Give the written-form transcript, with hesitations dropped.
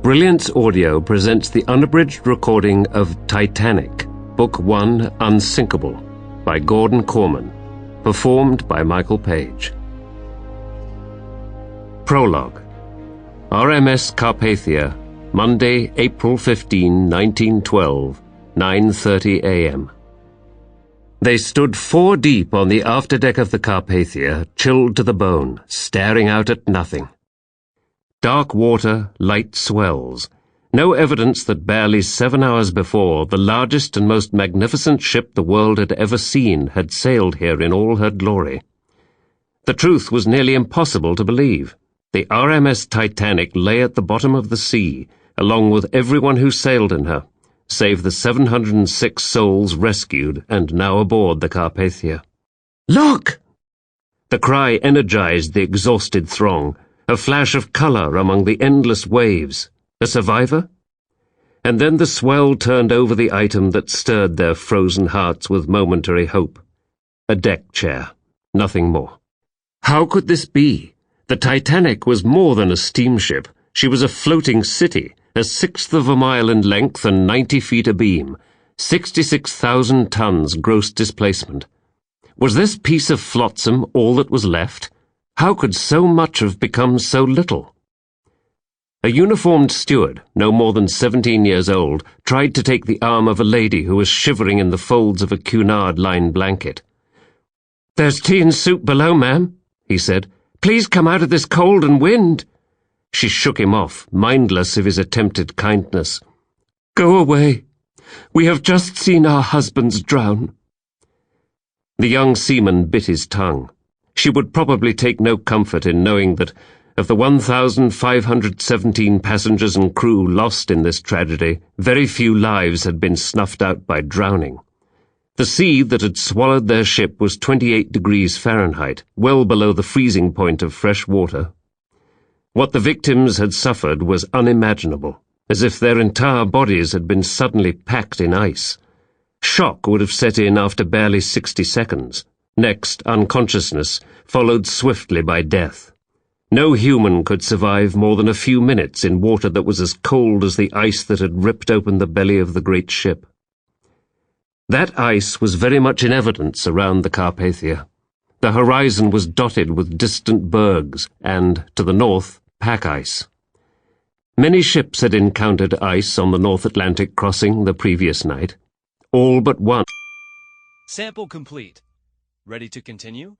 Brilliance Audio presents the unabridged recording of Titanic, Book 1, Unsinkable, by Gordon Korman, performed by Michael Page. Prologue. RMS Carpathia, Monday, April 15, 1912, 9:30 a.m. They stood 4 deep on the afterdeck of the Carpathia, chilled to the bone, staring out at nothing. Dark water, light swells. No evidence that barely 7 hours before, the largest and most magnificent ship the world had ever seen had sailed here in all her glory. The truth was nearly impossible to believe. The RMS Titanic lay at the bottom of the sea, along with everyone who sailed in her, save the 706 souls rescued and now aboard the Carpathia. "Look!" The cry energized the exhausted throng. A flash of color among the endless waves. A survivor? And then the swell turned over the item that stirred their frozen hearts with momentary hope. A deck chair. Nothing more. How could this be? The Titanic was more than a steamship. She was a floating city, 1/6 of a mile in length and 90 feet abeam, 66,000 tons gross displacement. Was this piece of flotsam all that was left? How could so much have become so little? A uniformed steward, no more than 17 years old, tried to take the arm of a lady who was shivering in the folds of a cunard-lined blanket. "There's tea and soup below, ma'am," he said. "Please come out of this cold and wind." She shook him off, mindless of his attempted kindness. "Go away. We have just seen our husbands drown." The young seaman bit his tongue. She would probably take no comfort in knowing that, of the 1,517 passengers and crew lost in this tragedy, very few lives had been snuffed out by drowning. The sea that had swallowed their ship was 28 degrees Fahrenheit, well below the freezing point of fresh water. What the victims had suffered was unimaginable, as if their entire bodies had been suddenly packed in ice. Shock would have set in after barely 60 seconds. Next, unconsciousness, followed swiftly by death. No human could survive more than a few minutes in water that was as cold as the ice that had ripped open the belly of the great ship. That ice was very much in evidence around the Carpathia. The horizon was dotted with distant bergs and, to the north, pack ice. Many ships had encountered ice on the North Atlantic crossing the previous night. All but one. Sample complete. Ready to continue?